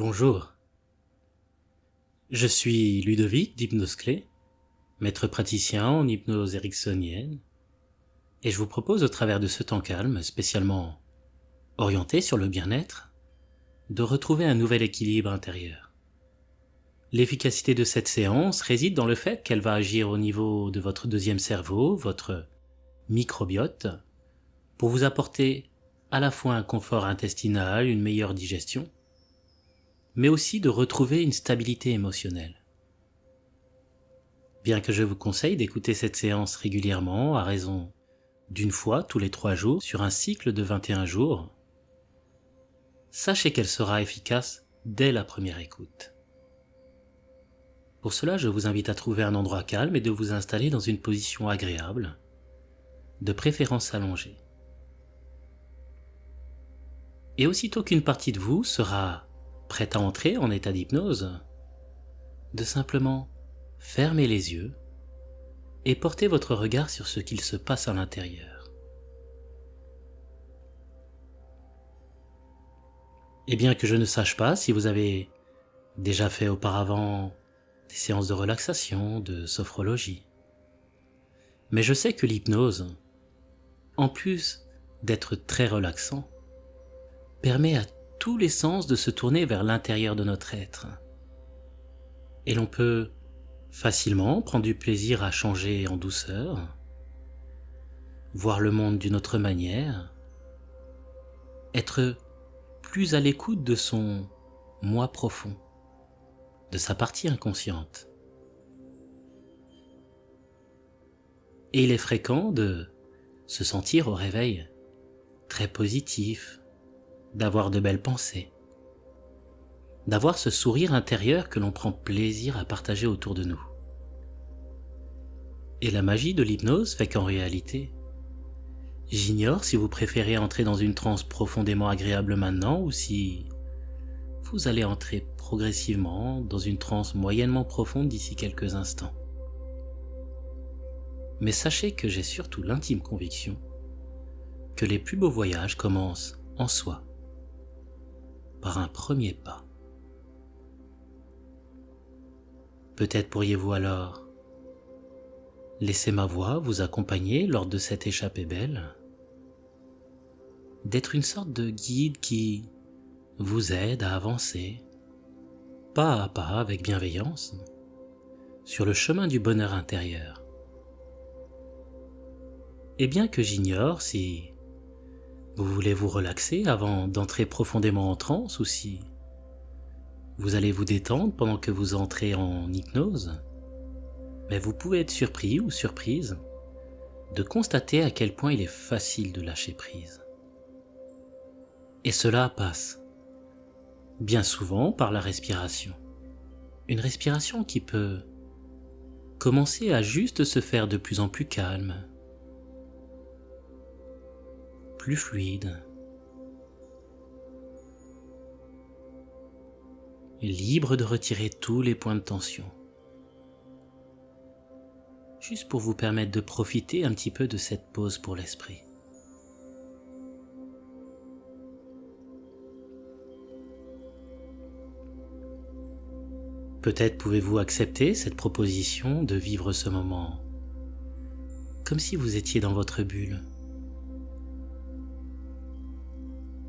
Bonjour, je suis Ludovic d'Hypnosclé, maître praticien en hypnose ericksonienne, et je vous propose au travers de ce temps calme, spécialement orienté sur le bien-être, de retrouver un nouvel équilibre intérieur. L'efficacité de cette séance réside dans le fait qu'elle va agir au niveau de votre deuxième cerveau, votre microbiote, pour vous apporter à la fois un confort intestinal, une meilleure digestion, mais aussi de retrouver une stabilité émotionnelle. Bien que je vous conseille d'écouter cette séance régulièrement, à raison d'une fois tous les 3 jours sur un cycle de 21 jours, sachez qu'elle sera efficace dès la première écoute. Pour cela, je vous invite à trouver un endroit calme et de vous installer dans une position agréable, de préférence allongée. Et aussitôt qu'une partie de vous sera prête à entrer en état d'hypnose, de simplement fermer les yeux et porter votre regard sur ce qu'il se passe à l'intérieur. Et bien que je ne sache pas si vous avez déjà fait auparavant des séances de relaxation, de sophrologie, mais je sais que l'hypnose, en plus d'être très relaxant, permet à tous les sens de se tourner vers l'intérieur de notre être. Et l'on peut facilement prendre du plaisir à changer en douceur, voir le monde d'une autre manière, être plus à l'écoute de son moi profond, de sa partie inconsciente. Et il est fréquent de se sentir au réveil très positif, d'avoir de belles pensées, d'avoir ce sourire intérieur que l'on prend plaisir à partager autour de nous. Et la magie de l'hypnose fait qu'en réalité, j'ignore si vous préférez entrer dans une transe profondément agréable maintenant ou si vous allez entrer progressivement dans une transe moyennement profonde d'ici quelques instants. Mais sachez que j'ai surtout l'intime conviction que les plus beaux voyages commencent en soi, par un premier pas. Peut-être pourriez-vous alors laisser ma voix vous accompagner lors de cette échappée belle, d'être une sorte de guide qui vous aide à avancer, pas à pas avec bienveillance, sur le chemin du bonheur intérieur. Et bien que j'ignore si vous voulez vous relaxer avant d'entrer profondément en transe ou si vous allez vous détendre pendant que vous entrez en hypnose, mais vous pouvez être surpris ou surprise de constater à quel point il est facile de lâcher prise. Et cela passe bien souvent par la respiration. Une respiration qui peut commencer à juste se faire de plus en plus calme, plus fluide, et libre de retirer tous les points de tension, juste pour vous permettre de profiter un petit peu de cette pause pour l'esprit. Peut-être pouvez-vous accepter cette proposition de vivre ce moment comme si vous étiez dans votre bulle.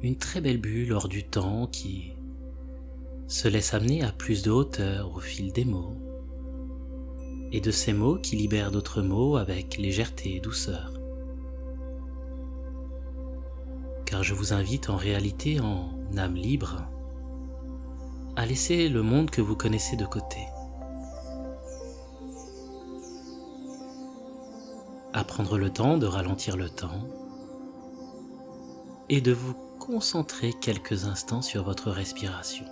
Une très belle bulle hors du temps qui se laisse amener à plus de hauteur au fil des mots, et de ces mots qui libèrent d'autres mots avec légèreté et douceur. Car je vous invite en réalité en âme libre à laisser le monde que vous connaissez de côté, à prendre le temps de ralentir le temps et de vous concentrer quelques instants sur votre respiration.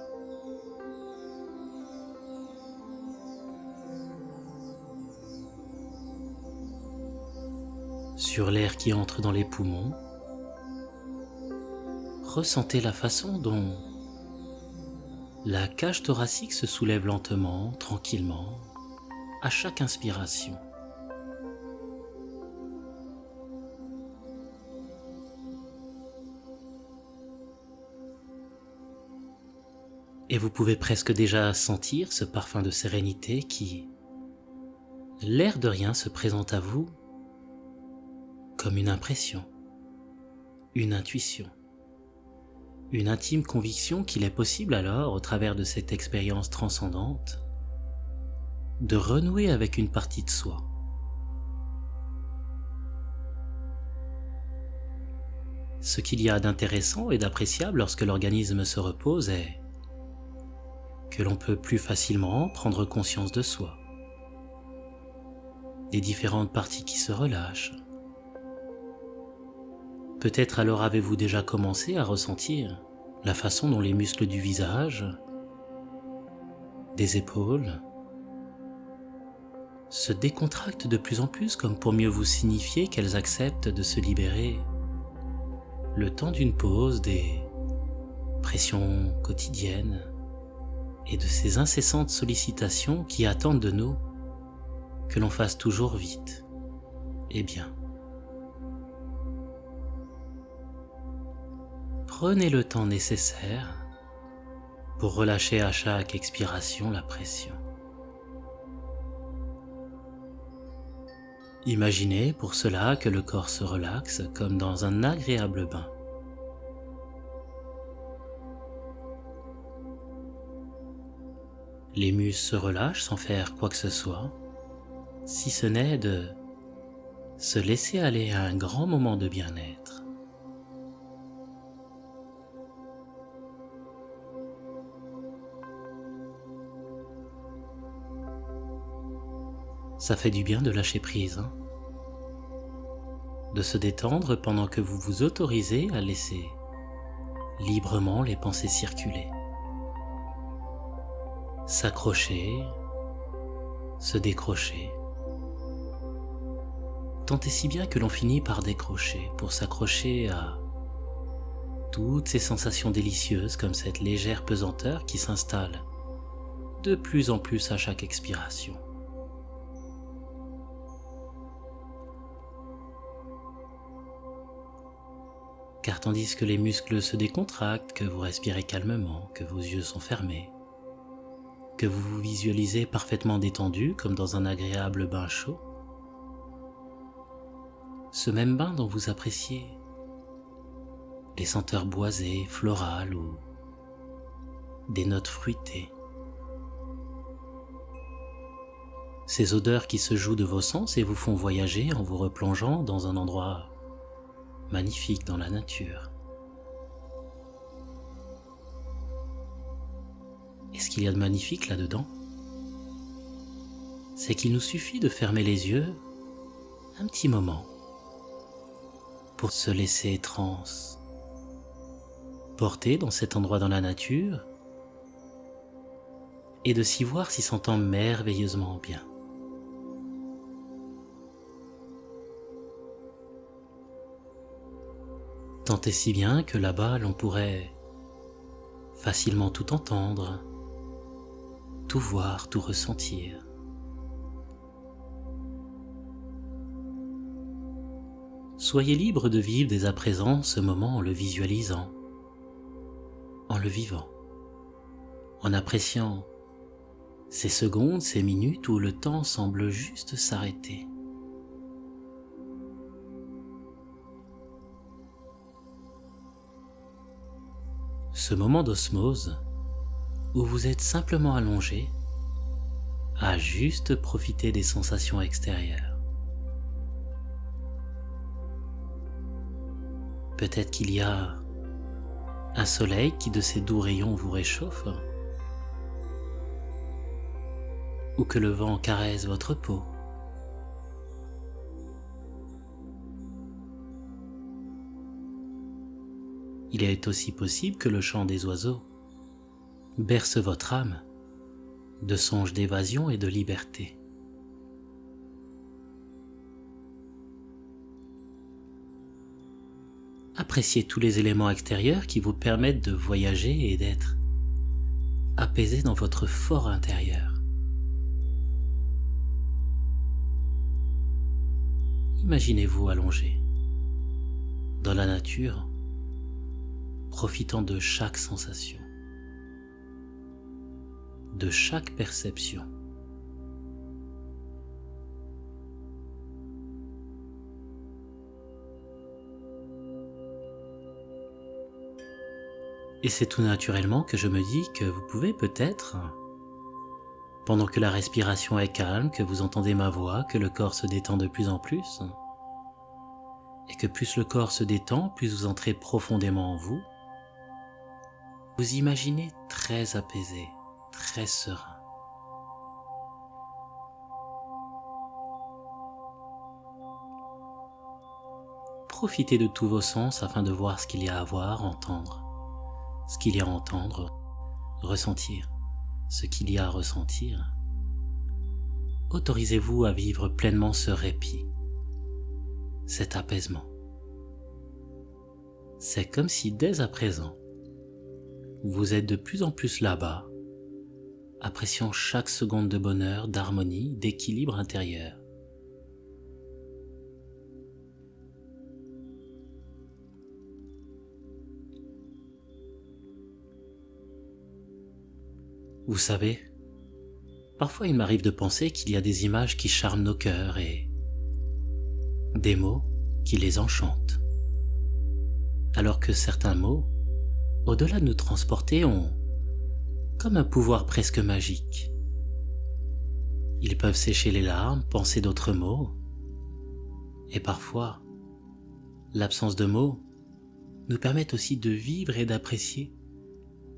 Sur l'air qui entre dans les poumons, ressentez la façon dont la cage thoracique se soulève lentement, tranquillement, à chaque inspiration. Et vous pouvez presque déjà sentir ce parfum de sérénité qui, l'air de rien, se présente à vous comme une impression, une intuition, une intime conviction qu'il est possible alors, au travers de cette expérience transcendante, de renouer avec une partie de soi. Ce qu'il y a d'intéressant et d'appréciable lorsque l'organisme se repose est que l'on peut plus facilement prendre conscience de soi, des différentes parties qui se relâchent. Peut-être alors avez-vous déjà commencé à ressentir la façon dont les muscles du visage, des épaules, se décontractent de plus en plus comme pour mieux vous signifier qu'elles acceptent de se libérer le temps d'une pause des pressions quotidiennes et de ces incessantes sollicitations qui attendent de nous que l'on fasse toujours vite et bien. Prenez le temps nécessaire pour relâcher à chaque expiration la pression. Imaginez pour cela que le corps se relaxe comme dans un agréable bain. Les muscles se relâchent sans faire quoi que ce soit, si ce n'est de se laisser aller à un grand moment de bien-être. Ça fait du bien de lâcher prise, hein, de se détendre pendant que vous vous autorisez à laisser librement les pensées circuler, s'accrocher, se décrocher, tant et si bien que l'on finit par décrocher pour s'accrocher à toutes ces sensations délicieuses comme cette légère pesanteur qui s'installe de plus en plus à chaque expiration. Car tandis que les muscles se décontractent, que vous respirez calmement, que vos yeux sont fermés, que vous vous visualisez parfaitement détendu comme dans un agréable bain chaud, ce même bain dont vous appréciez les senteurs boisées, florales ou des notes fruitées, ces odeurs qui se jouent de vos sens et vous font voyager en vous replongeant dans un endroit magnifique dans la nature. Et ce qu'il y a de magnifique là-dedans, c'est qu'il nous suffit de fermer les yeux un petit moment pour se laisser porter dans cet endroit dans la nature et de s'y voir s'y sentant merveilleusement bien. Tant et si bien que là-bas l'on pourrait facilement tout entendre, tout voir, tout ressentir. Soyez libre de vivre dès à présent ce moment en le visualisant, en le vivant, en appréciant ces secondes, ces minutes où le temps semble juste s'arrêter. Ce moment d'osmose où vous êtes simplement allongé à juste profiter des sensations extérieures. Peut-être qu'il y a un soleil qui de ses doux rayons vous réchauffe, ou que le vent caresse votre peau. Il est aussi possible que le chant des oiseaux berce votre âme de songes d'évasion et de liberté. Appréciez tous les éléments extérieurs qui vous permettent de voyager et d'être apaisé dans votre fort intérieur. Imaginez-vous allongé dans la nature, profitant de chaque sensation. de chaque perception. Et c'est tout naturellement que je me dis que vous pouvez peut-être, pendant que la respiration est calme, que vous entendez ma voix, que le corps se détend de plus en plus, et que plus le corps se détend, plus vous entrez profondément en vous, vous imaginez très apaisé, très serein. Profitez de tous vos sens afin de voir ce qu'il y a à voir, entendre, ce qu'il y a à entendre, ressentir, ce qu'il y a à ressentir. Autorisez-vous à vivre pleinement ce répit, cet apaisement. C'est comme si dès à présent, vous êtes de plus en plus là-bas, appréciant chaque seconde de bonheur, d'harmonie, d'équilibre intérieur. Vous savez, parfois il m'arrive de penser qu'il y a des images qui charment nos cœurs et des mots qui les enchantent. Alors que certains mots, au-delà de nous transporter, ont comme un pouvoir presque magique. Ils peuvent sécher les larmes, penser d'autres mots, et parfois, l'absence de mots nous permet aussi de vivre et d'apprécier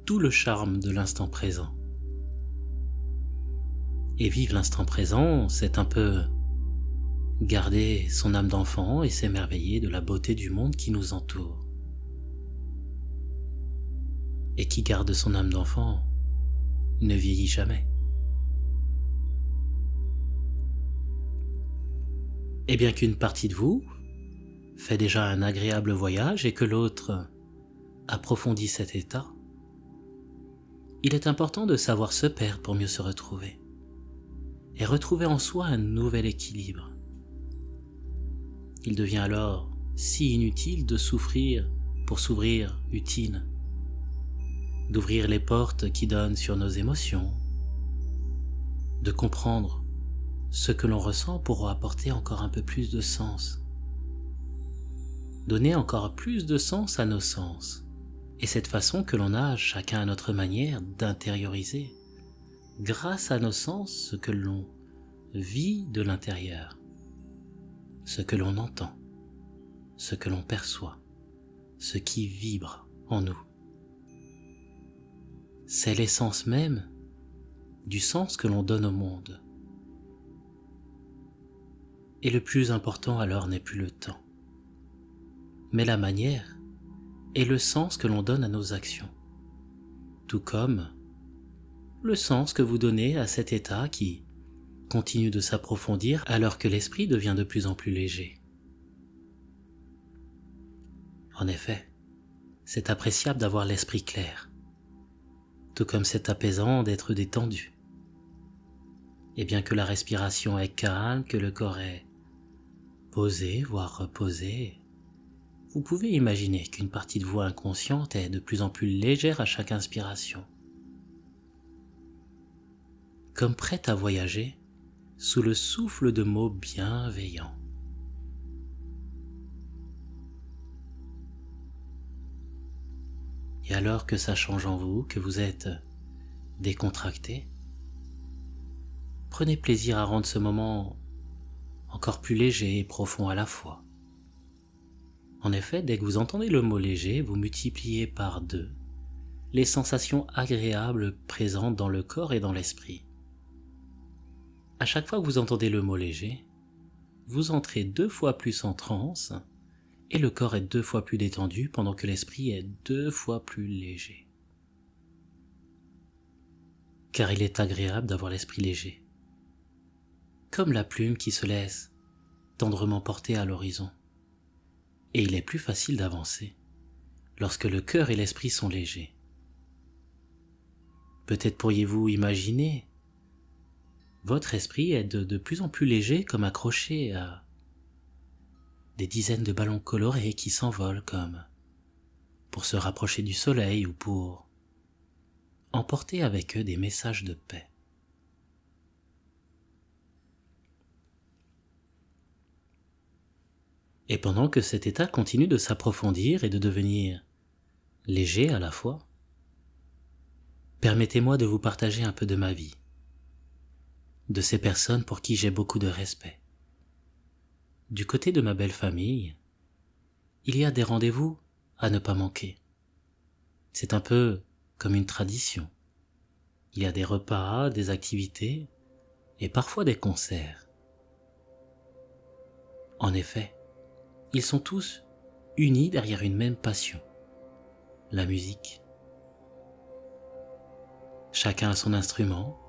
tout le charme de l'instant présent. Et vivre l'instant présent, c'est un peu garder son âme d'enfant et s'émerveiller de la beauté du monde qui nous entoure. Et qui garde son âme d'enfant ne vieillit jamais. Et bien qu'une partie de vous fait déjà un agréable voyage et que l'autre approfondit cet état, il est important de savoir se perdre pour mieux se retrouver et retrouver en soi un nouvel équilibre. Il devient alors si inutile de souffrir pour s'ouvrir utile, d'ouvrir les portes qui donnent sur nos émotions, de comprendre ce que l'on ressent pour apporter encore un peu plus de sens, donner encore plus de sens à nos sens, et cette façon que l'on a chacun à notre manière d'intérioriser, grâce à nos sens, ce que l'on vit de l'intérieur, ce que l'on entend, ce que l'on perçoit, ce qui vibre en nous. C'est l'essence même du sens que l'on donne au monde. Et le plus important alors n'est plus le temps, mais la manière et le sens que l'on donne à nos actions, tout comme le sens que vous donnez à cet état qui continue de s'approfondir alors que l'esprit devient de plus en plus léger. En effet, c'est appréciable d'avoir l'esprit clair, tout comme c'est apaisant d'être détendu. Et bien que la respiration est calme, que le corps est posé, voire reposé, vous pouvez imaginer qu'une partie de vous inconsciente est de plus en plus légère à chaque inspiration, comme prête à voyager sous le souffle de mots bienveillants. Et alors que ça change en vous, que vous êtes décontracté, prenez plaisir à rendre ce moment encore plus léger et profond à la fois. En effet, dès que vous entendez le mot léger, vous multipliez par 2 les sensations agréables présentes dans le corps et dans l'esprit. À chaque fois que vous entendez le mot léger, vous entrez 2 fois plus en transe et le corps est 2 fois plus détendu pendant que l'esprit est 2 fois plus léger. Car il est agréable d'avoir l'esprit léger, comme la plume qui se laisse tendrement porter à l'horizon. Et il est plus facile d'avancer lorsque le cœur et l'esprit sont légers. Peut-être pourriez-vous imaginer votre esprit est de plus en plus léger, comme accroché à des dizaines de ballons colorés qui s'envolent comme pour se rapprocher du soleil ou pour emporter avec eux des messages de paix. Et pendant que cet état continue de s'approfondir et de devenir léger à la fois, permettez-moi de vous partager un peu de ma vie, de ces personnes pour qui j'ai beaucoup de respect. Du côté de ma belle famille, il y a des rendez-vous à ne pas manquer. C'est un peu comme une tradition. Il y a des repas, des activités et parfois des concerts. En effet, ils sont tous unis derrière une même passion, la musique. Chacun a son instrument.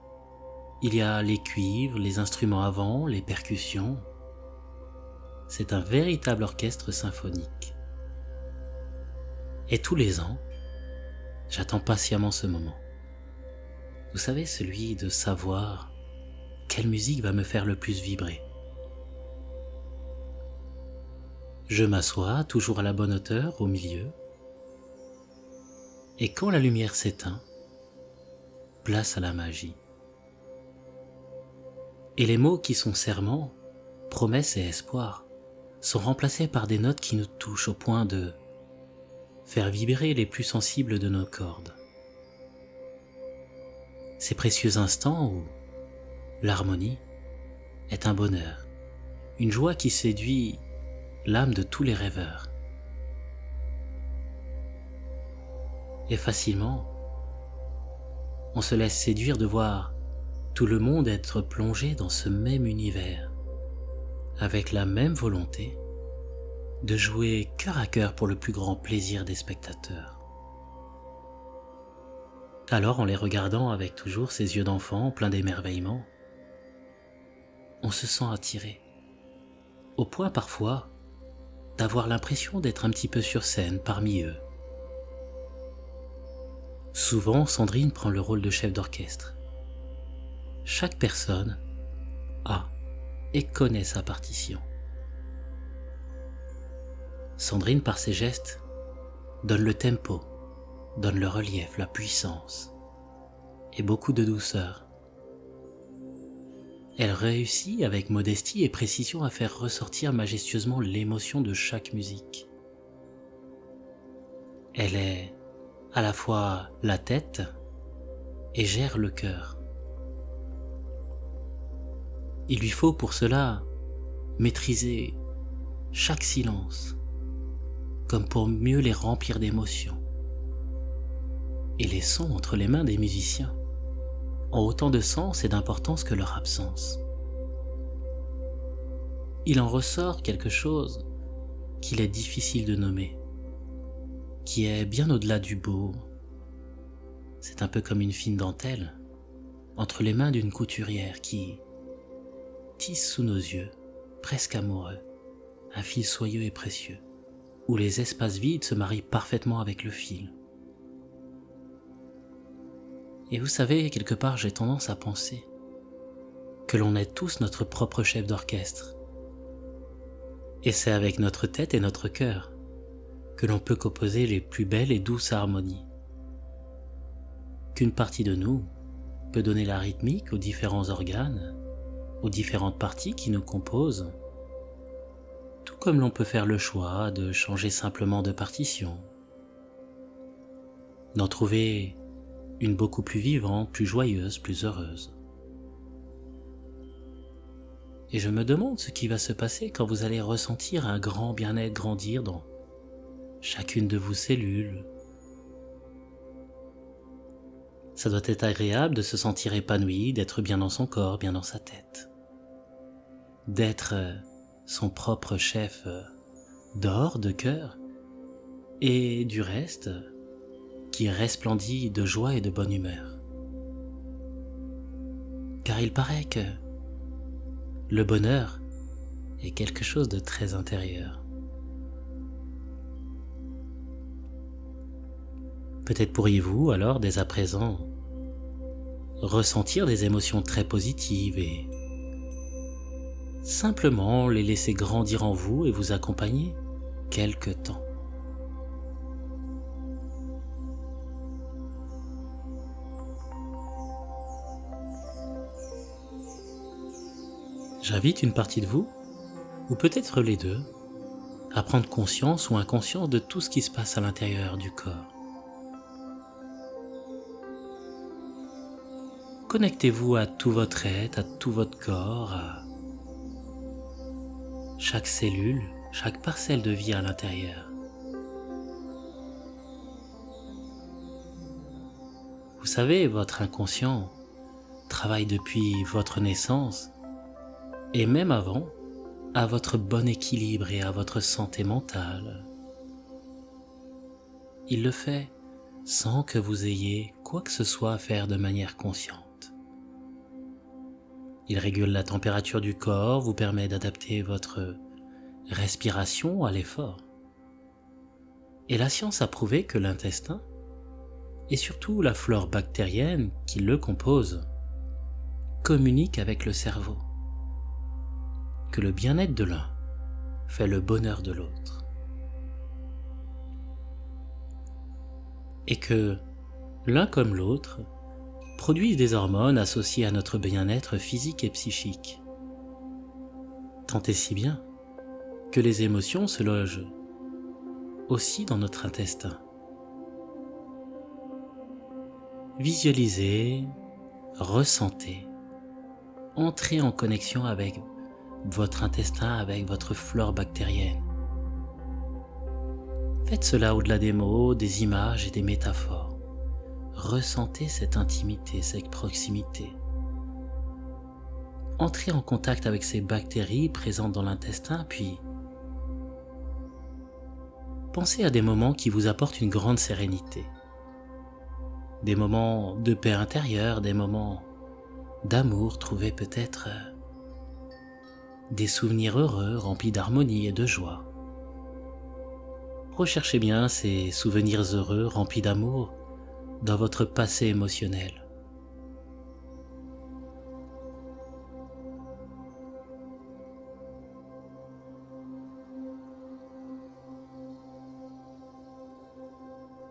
Il y a les cuivres, les instruments à vent, les percussions. C'est un véritable orchestre symphonique. Et tous les ans, j'attends patiemment ce moment. Vous savez, celui de savoir quelle musique va me faire le plus vibrer. Je m'assois, toujours à la bonne hauteur, au milieu. Et quand la lumière s'éteint, place à la magie. Et les mots qui sont serments, promesses et espoirs sont remplacés par des notes qui nous touchent au point de faire vibrer les plus sensibles de nos cordes. Ces précieux instants où l'harmonie est un bonheur, une joie qui séduit l'âme de tous les rêveurs. Et facilement, on se laisse séduire de voir tout le monde être plongé dans ce même univers, avec la même volonté de jouer cœur à cœur pour le plus grand plaisir des spectateurs. Alors, en les regardant avec toujours ces yeux d'enfant pleins d'émerveillement, on se sent attiré, au point parfois d'avoir l'impression d'être un petit peu sur scène parmi eux. Souvent, Sandrine prend le rôle de chef d'orchestre. Chaque personne a et connaît sa partition. Sandrine, par ses gestes, donne le tempo, donne le relief, la puissance et beaucoup de douceur. Elle réussit avec modestie et précision à faire ressortir majestueusement l'émotion de chaque musique. Elle est à la fois la tête et gère le cœur. Il lui faut pour cela maîtriser chaque silence, comme pour mieux les remplir d'émotions. Et les sons entre les mains des musiciens ont autant de sens et d'importance que leur absence. Il en ressort quelque chose qu'il est difficile de nommer, qui est bien au-delà du beau. C'est un peu comme une fine dentelle entre les mains d'une couturière qui tisse sous nos yeux, presque amoureux, un fil soyeux et précieux, où les espaces vides se marient parfaitement avec le fil. Et vous savez, quelque part, j'ai tendance à penser que l'on est tous notre propre chef d'orchestre. Et c'est avec notre tête et notre cœur que l'on peut composer les plus belles et douces harmonies. Qu'une partie de nous peut donner la rythmique aux différents organes, aux différentes parties qui nous composent, tout comme l'on peut faire le choix de changer simplement de partition, d'en trouver une beaucoup plus vivante, plus joyeuse, plus heureuse. Et je me demande ce qui va se passer quand vous allez ressentir un grand bien-être grandir dans chacune de vos cellules. Ça doit être agréable de se sentir épanoui, d'être bien dans son corps, bien dans sa tête. D'être son propre chef d'or, de cœur, et du reste qui resplendit de joie et de bonne humeur. Car il paraît que le bonheur est quelque chose de très intérieur. Peut-être pourriez-vous alors, dès à présent, ressentir des émotions très positives et simplement les laisser grandir en vous et vous accompagner quelque temps. J'invite une partie de vous, ou peut-être les deux, à prendre conscience ou inconscience de tout ce qui se passe à l'intérieur du corps. Connectez-vous à tout votre être, à tout votre corps, à chaque cellule, chaque parcelle de vie à l'intérieur. Vous savez, votre inconscient travaille depuis votre naissance, et même avant, à votre bon équilibre et à votre santé mentale. Il le fait sans que vous ayez quoi que ce soit à faire de manière consciente. Il régule la température du corps, vous permet d'adapter votre respiration à l'effort. Et la science a prouvé que l'intestin, et surtout la flore bactérienne qui le compose, communiquent avec le cerveau. Que le bien-être de l'un fait le bonheur de l'autre. Et que l'un comme l'autre produisent des hormones associées à notre bien-être physique et psychique. Tant et si bien que les émotions se logent aussi dans notre intestin. Visualisez, ressentez, entrez en connexion avec votre intestin, avec votre flore bactérienne. Faites cela au-delà des mots, des images et des métaphores. Ressentez cette intimité, cette proximité. Entrez en contact avec ces bactéries présentes dans l'intestin, puis pensez à des moments qui vous apportent une grande sérénité. Des moments de paix intérieure, des moments d'amour, trouvez peut-être des souvenirs heureux, remplis d'harmonie et de joie. Recherchez bien ces souvenirs heureux, remplis d'amour, dans votre passé émotionnel.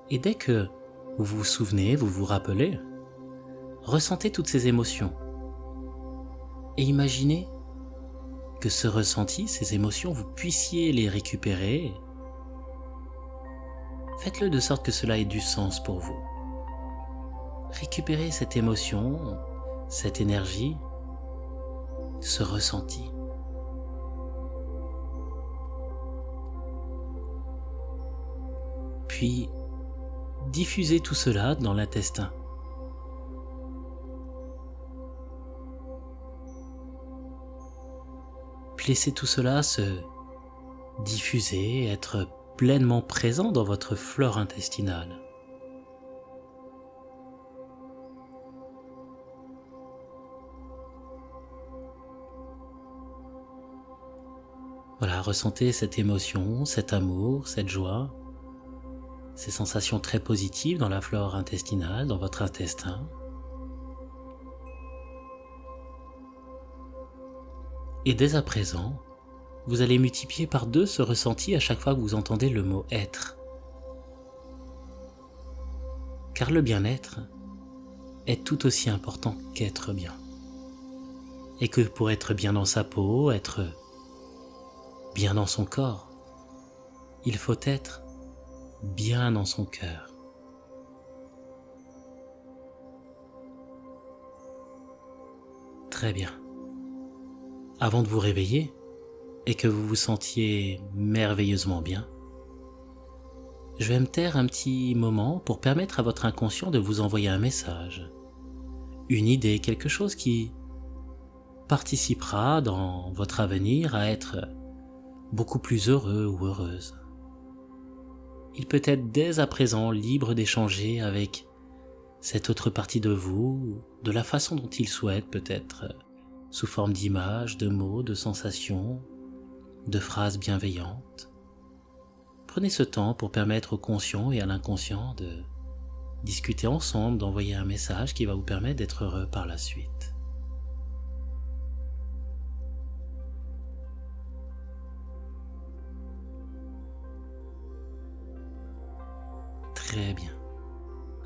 Et dès que vous vous souvenez, vous vous rappelez, ressentez toutes ces émotions. Et imaginez que ce ressenti, ces émotions, vous puissiez les récupérer. Faites-le de sorte que cela ait du sens pour vous. Récupérez cette émotion, cette énergie, ce ressenti. Puis, diffusez tout cela dans l'intestin. Puis laissez tout cela se diffuser, être pleinement présent dans votre flore intestinale. Voilà, ressentez cette émotion, cet amour, cette joie, ces sensations très positives dans la flore intestinale, dans votre intestin. Et dès à présent, vous allez multiplier par 2 ce ressenti à chaque fois que vous entendez le mot être. Car le bien-être est tout aussi important qu'être bien. Et que pour être bien dans sa peau, être bien dans son corps, il faut être bien dans son cœur. Très bien. Avant de vous réveiller et que vous vous sentiez merveilleusement bien, je vais me taire un petit moment pour permettre à votre inconscient de vous envoyer un message, une idée, quelque chose qui participera dans votre avenir à être beaucoup plus heureux ou heureuse. Il peut être dès à présent libre d'échanger avec cette autre partie de vous, de la façon dont il souhaite, peut-être sous forme d'images, de mots, de sensations, de phrases bienveillantes. Prenez ce temps pour permettre au conscient et à l'inconscient de discuter ensemble, d'envoyer un message qui va vous permettre d'être heureux par la suite. Très bien.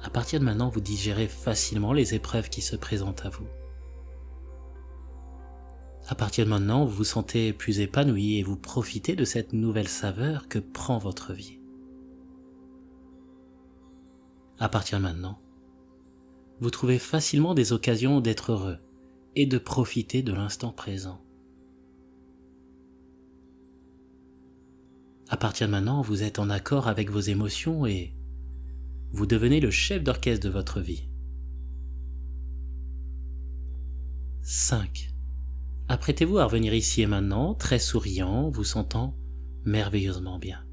À partir de maintenant, vous digérez facilement les épreuves qui se présentent à vous. À partir de maintenant, vous vous sentez plus épanoui et vous profitez de cette nouvelle saveur que prend votre vie. À partir de maintenant, vous trouvez facilement des occasions d'être heureux et de profiter de l'instant présent. À partir de maintenant, vous êtes en accord avec vos émotions et vous devenez le chef d'orchestre de votre vie. 5. Apprêtez-vous à revenir ici et maintenant, très souriant, vous sentant merveilleusement bien.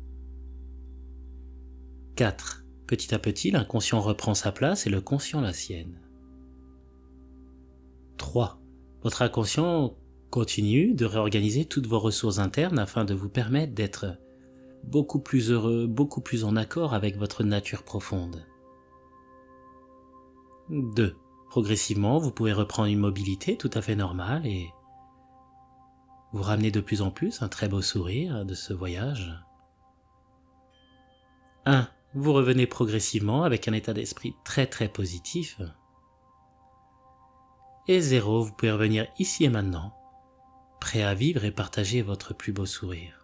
4. Petit à petit, l'inconscient reprend sa place et le conscient la sienne. 3. Votre inconscient continue de réorganiser toutes vos ressources internes afin de vous permettre d'être beaucoup plus heureux, beaucoup plus en accord avec votre nature profonde. 2. Progressivement, vous pouvez reprendre une mobilité tout à fait normale et vous ramenez de plus en plus un très beau sourire de ce voyage. 1. Vous revenez progressivement avec un état d'esprit très très positif. Et 0. Vous pouvez revenir ici et maintenant, prêt à vivre et partager votre plus beau sourire.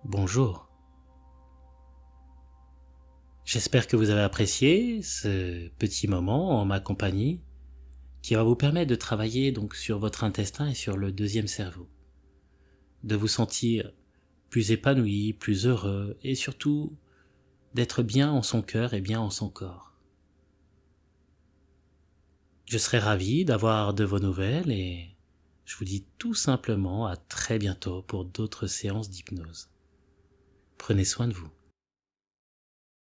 Bonjour. J'espère que vous avez apprécié ce petit moment en ma compagnie qui va vous permettre de travailler donc sur votre intestin et sur le deuxième cerveau, de vous sentir plus épanoui, plus heureux et surtout d'être bien en son cœur et bien en son corps. Je serai ravi d'avoir de vos nouvelles et je vous dis tout simplement à très bientôt pour d'autres séances d'hypnose. Prenez soin de vous.